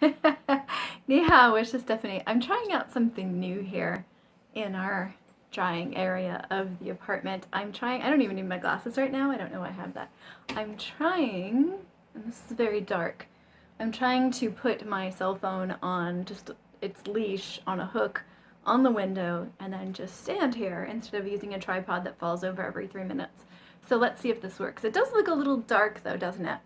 Ni hao, wish is Stephanie. I'm trying out something new here in our drying area of the apartment. I don't even need my glasses right now. I don't know why I have that. I'm trying, and this is very dark, I'm trying to put my cell phone on just its leash on a hook on the window and then just stand here instead of using a tripod that falls over every 3 minutes. So let's see if this works. It does look a little dark though, doesn't it?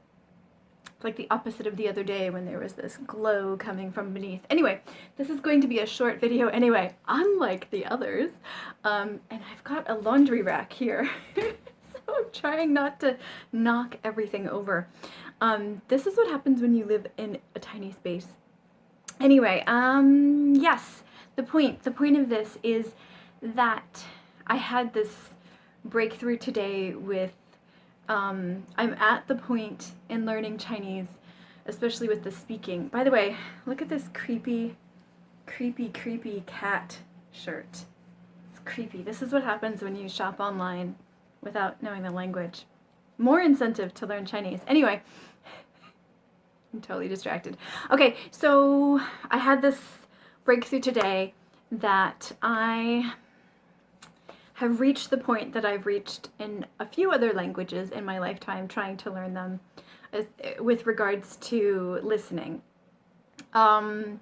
Like the opposite of the other day when there was this glow coming from beneath. Anyway, this is going to be a short video anyway, unlike the others. And I've got a laundry rack here. So I'm trying not to knock everything over. This is what happens when you live in a tiny space. Anyway, yes, the point of this is that I had this breakthrough today with I'm at the point in learning Chinese, especially with the speaking. By the way, look at this creepy cat shirt. It's creepy. This is what happens when you shop online without knowing the language. More incentive to learn Chinese. Anyway, I'm totally distracted. Okay, so I had this breakthrough today that I have reached the point that I've reached in a few other languages in my lifetime trying to learn them with regards to listening. I'm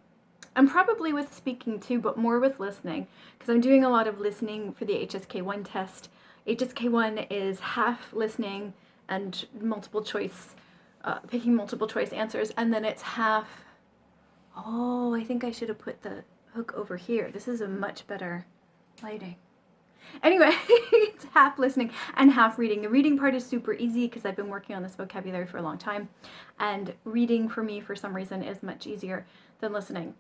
probably with speaking too, but more with listening because I'm doing a lot of listening for the HSK1 test. HSK1 is half listening and multiple choice, picking multiple choice answers, and then it's half, oh, I think I should have put the hook over here. This is a much better lighting. Anyway, it's half listening and half reading. The reading part is super easy because I've been working on this vocabulary for a long time, and reading for me for some reason is much easier than listening.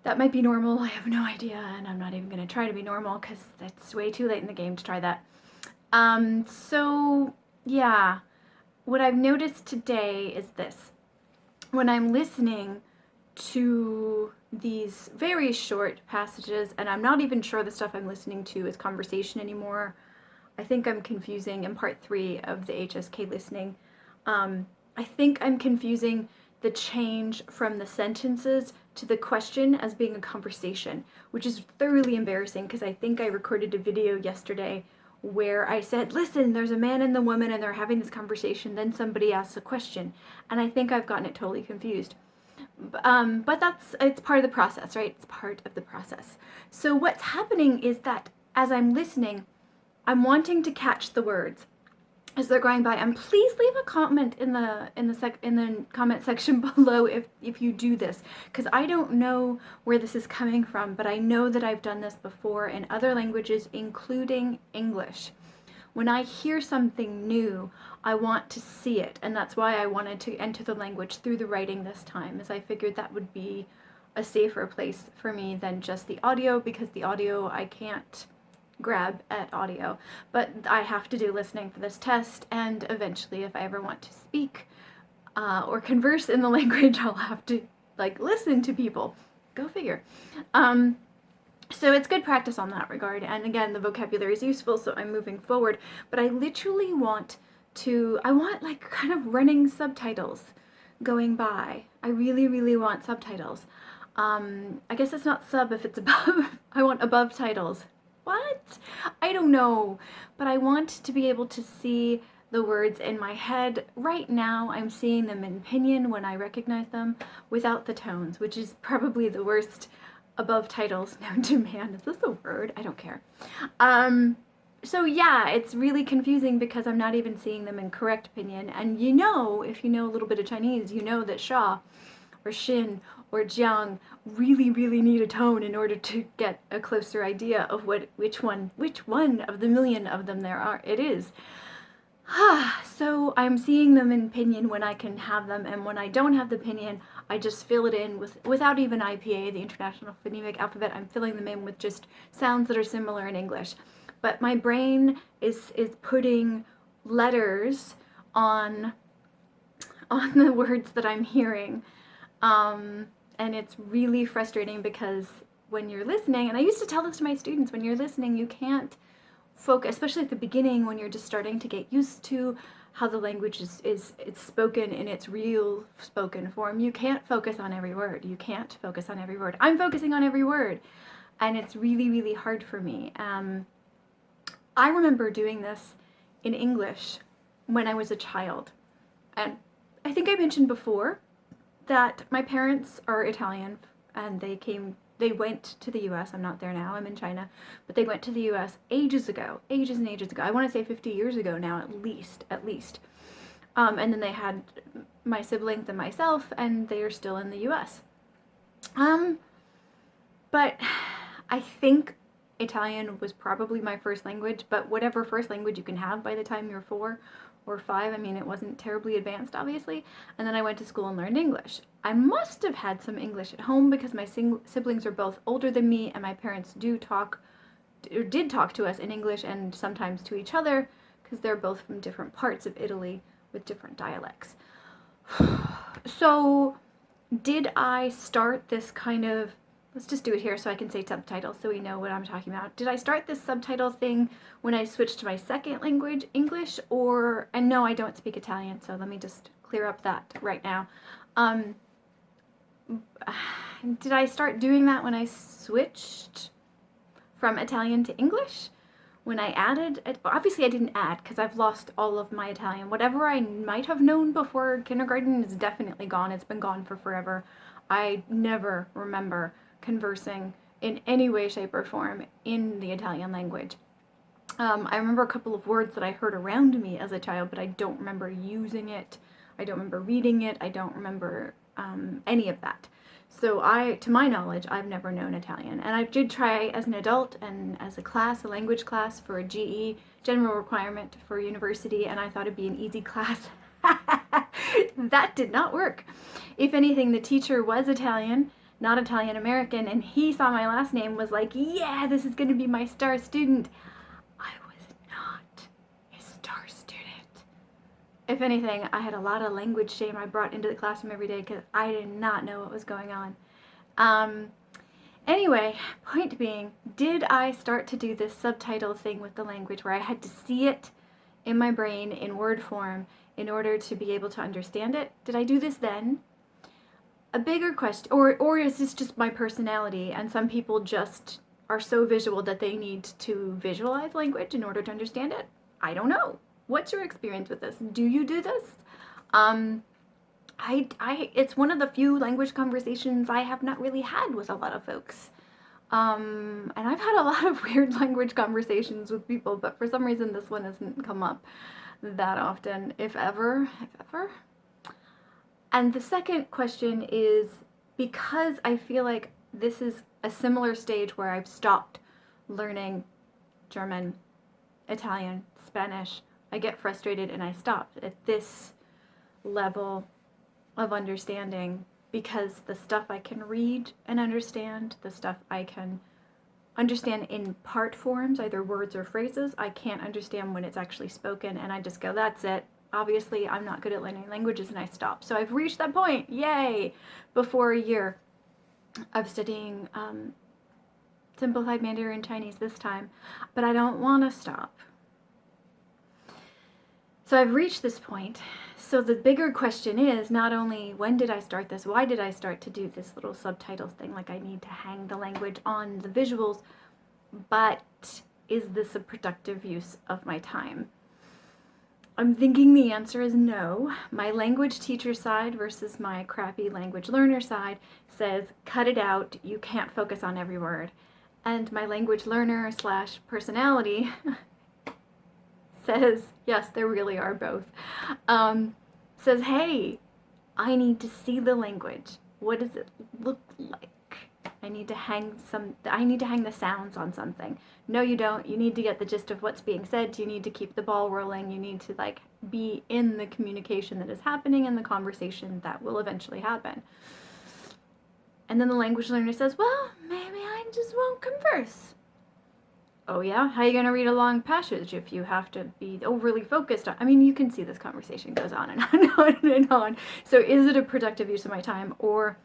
That might be normal, I have no idea, and I'm not even going to try to be normal because that's way too late in the game to try that. So yeah, what I've noticed today is this. When I'm listening to these very short passages, and I'm not even sure the stuff I'm listening to is conversation anymore. I think I'm confusing in part 3 of the HSK listening. I think I'm confusing the change from the sentences to the question as being a conversation, which is thoroughly embarrassing because I think I recorded a video yesterday where I said, listen, there's a man and the woman and they're having this conversation, then somebody asks a question, and I think I've gotten it totally confused. But it's part of the process, right? It's part of the process. So what's happening is that as I'm listening, I'm wanting to catch the words as they're going by. And please leave a comment in the comment section below if you do this, because I don't know where this is coming from, but I know that I've done this before in other languages, including English. When I hear something new, I want to see it, and that's why I wanted to enter the language through the writing this time, as I figured that would be a safer place for me than just the audio, because the audio I can't grab at audio, but I have to do listening for this test, and eventually if I ever want to speak or converse in the language, I'll have to listen to people. Go figure. So it's good practice on that regard, and again, the vocabulary is useful, so I'm moving forward, but I literally want kind of running subtitles going by. I really want subtitles. I guess it's not sub if it's above. I want above titles. What? I don't know, but I want to be able to see the words in my head. Right now, I'm seeing them in pinyin when I recognize them without the tones, which is probably the worst above titles known to man. Is this a word? I don't care. So yeah, it's really confusing because I'm not even seeing them in correct pinyin. And if you know a little bit of Chinese, you know that sha or shin or jiang really need a tone in order to get a closer idea of which one of the million of them it is. So I'm seeing them in pinyin when I can have them, and when I don't have the pinyin, I just fill it in without even IPA, the International Phonemic Alphabet. I'm filling them in with just sounds that are similar in English. But my brain is putting letters on the words that I'm hearing. And it's really frustrating because when you're listening, and I used to tell this to my students, when you're listening, you can't focus, especially at the beginning when you're just starting to get used to how the language is it's spoken in its real spoken form. You can't focus on every word. You can't focus on every word. I'm focusing on every word, and it's really, really hard for me. I remember doing this in English when I was a child. And I think I mentioned before that my parents are Italian, and they went to the US. I'm not there now, I'm in China, but they went to the US ages ago, ages and ages ago. I want to say 50 years ago now, at least. And then they had my siblings and myself, and they are still in the US. But I think Italian was probably my first language, but whatever first language you can have by the time you're 4 or 5, I mean, it wasn't terribly advanced, obviously. And then I went to school and learned English. I must have had some English at home because my siblings are both older than me, and my parents did talk to us in English and sometimes to each other because they're both from different parts of Italy with different dialects. So, did I start this kind of, let's just do it here so I can say subtitles so we know what I'm talking about. Did I start this subtitle thing when I switched to my second language, English, and no, I don't speak Italian, so let me just clear up that right now. Did I start doing that when I switched from Italian to English? When I added, obviously I didn't add because I've lost all of my Italian. Whatever I might have known before kindergarten is definitely gone. It's been gone for forever. I never remember conversing in any way, shape, or form in the Italian language. I remember a couple of words that I heard around me as a child, but I don't remember using it. I don't remember reading it. I don't remember any of that. So to my knowledge, I've never known Italian. And I did try as an adult and as a language class for a GE, general requirement for university, and I thought it'd be an easy class. That did not work. If anything, the teacher was Italian, not Italian American, and he saw my last name, was like, yeah, this is going to be my star student. I was not a star student. If anything, I had a lot of language shame I brought into the classroom every day because I did not know what was going on. Anyway, point being, did I start to do this subtitle thing with the language where I had to see it in my brain in word form in order to be able to understand it? Did I do this then? A bigger question, or is this just my personality and some people just are so visual that they need to visualize language in order to understand it? I don't know. What's your experience with this? Do you do this? It's one of the few language conversations I have not really had with a lot of folks. And I've had a lot of weird language conversations with people, but for some reason this one hasn't come up that often, if ever. And the second question is, because I feel like this is a similar stage where I've stopped learning German, Italian, Spanish, I get frustrated and I stop at this level of understanding because the stuff I can read and understand, the stuff I can understand in part forms, either words or phrases, I can't understand when it's actually spoken, and I just go, that's it. Obviously, I'm not good at learning languages, and I stop. So I've reached that point, yay, before a year of studying simplified Mandarin Chinese this time, but I don't want to stop. So I've reached this point. So the bigger question is not only when did I start this, why did I start to do this little subtitles thing, like I need to hang the language on the visuals, but is this a productive use of my time? I'm thinking the answer is no. My language teacher side versus my crappy language learner side says, cut it out, you can't focus on every word. And my language learner / personality says, yes, there really are both, says, hey, I need to see the language. What does it look like? I need to hang the sounds on something. No, you don't. You need to get the gist of what's being said. You need to keep the ball rolling. You need to be in the communication that is happening and the conversation that will eventually happen. And then the language learner says, well, maybe I just won't converse. Oh yeah? How are you going to read a long passage if you have to be overly focused on? I mean, you can see this conversation goes on and on and on and on. So is it a productive use of my time, or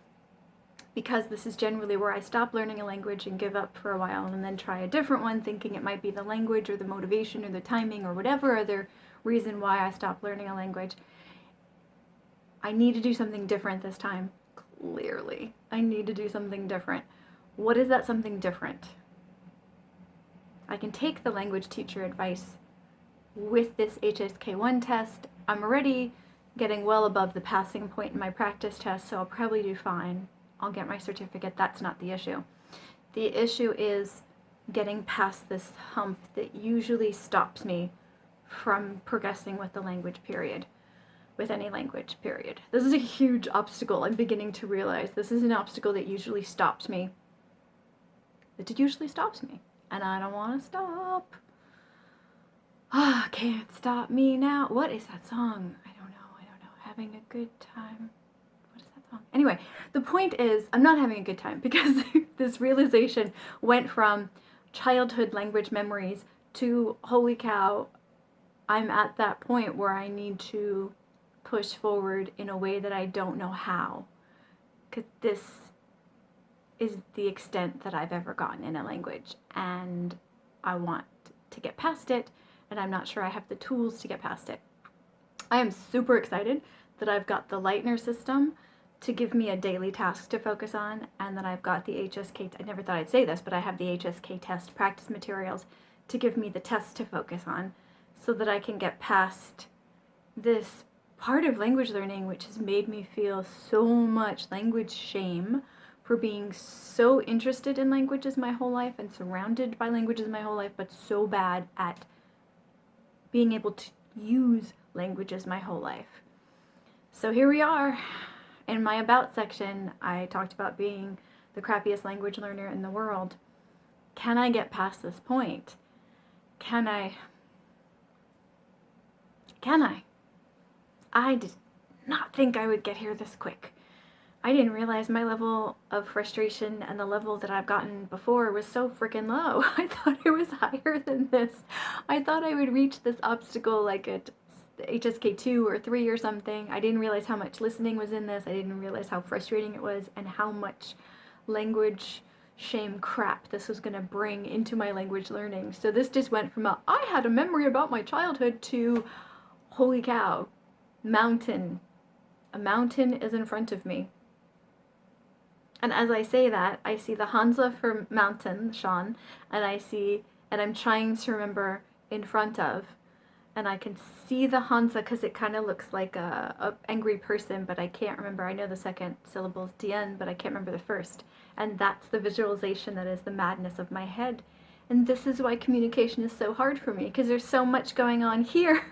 because this is generally where I stop learning a language and give up for a while and then try a different one thinking it might be the language or the motivation or the timing or whatever other reason why I stopped learning a language. I need to do something different this time. Clearly, I need to do something different. What is that something different? I can take the language teacher advice with this HSK1 test. I'm already getting well above the passing point in my practice test, so I'll probably do fine. I'll get my certificate. That's not the issue. The issue is getting past this hump that usually stops me from progressing with the language period, with any language period. This is a huge obstacle. I'm beginning to realize this is an obstacle that usually stops me. And I don't want to stop. Can't stop me now. What is that song? I don't know. Having a good time. What is that song? Anyway, the point is, I'm not having a good time because this realization went from childhood language memories to, holy cow, I'm at that point where I need to push forward in a way that I don't know how. Because this is the extent that I've ever gotten in a language, and I want to get past it, and I'm not sure I have the tools to get past it. I am super excited that I've got the Lightner system to give me a daily task to focus on, and that I've got the HSK, I never thought I'd say this, but I have the HSK test practice materials to give me the tests to focus on, so that I can get past this part of language learning which has made me feel so much language shame for being so interested in languages my whole life and surrounded by languages my whole life, but so bad at being able to use languages my whole life. So here we are. In my About section, I talked about being the crappiest language learner in the world. Can I get past this point? Can I? I did not think I would get here this quick. I didn't realize my level of frustration and the level that I've gotten before was so freaking low. I thought it was higher than this. I thought I would reach this obstacle like at HSK 2 or 3 or something. I didn't realize how much listening was in this. I didn't realize how frustrating it was and how much language shame crap this was going to bring into my language learning. So this just went from I had a memory about my childhood to, holy cow, mountain. A mountain is in front of me. And as I say that, I see the hanzi for mountain, Sean, and I'm trying to remember in front of, and I can see the hanzi because it kind of looks like a angry person, but I can't remember. I know the second syllable is dien, but I can't remember the first. And that's the visualization that is the madness of my head. And this is why communication is so hard for me, because there's so much going on here.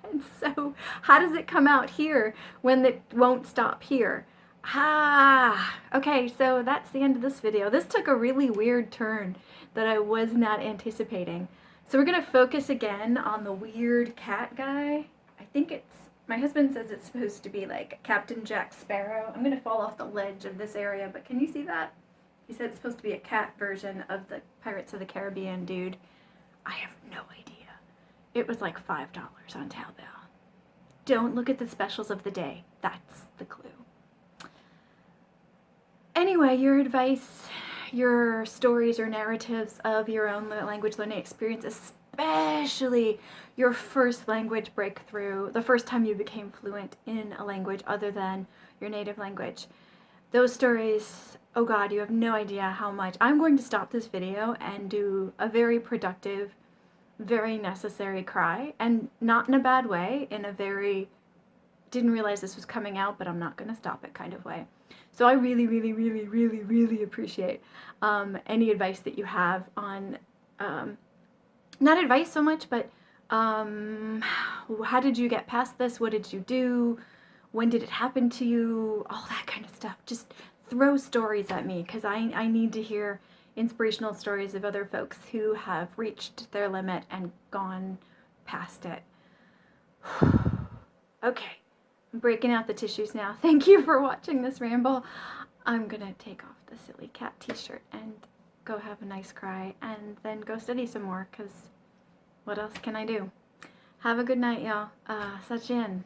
And so how does it come out here when it won't stop here? Okay, so that's the end of this video. This took a really weird turn that I was not anticipating. So we're going to focus again on the weird cat guy. I think my husband says it's supposed to be like Captain Jack Sparrow. I'm going to fall off the ledge of this area, but can you see that? He said it's supposed to be a cat version of the Pirates of the Caribbean dude. I have no idea. It was like $5 on Taobao. Don't look at the specials of the day. That's the clue. Anyway, your advice, your stories or narratives of your own language learning experience, especially your first language breakthrough, the first time you became fluent in a language other than your native language. Those stories, oh God, you have no idea how much. I'm going to stop this video and do a very productive, very necessary cry, and not in a bad way, in a very, didn't realize this was coming out, but I'm not going to stop it kind of way. So I really, really, really, really, really appreciate any advice that you have on, not advice so much, but how did you get past this? What did you do? When did it happen to you? All that kind of stuff. Just throw stories at me, because I need to hear inspirational stories of other folks who have reached their limit and gone past it. Okay. I'm breaking out the tissues now. Thank you for watching this ramble. I'm gonna take off the silly cat t-shirt and go have a nice cry and then go study some more, because what else can I do? Have a good night, y'all. Sachin.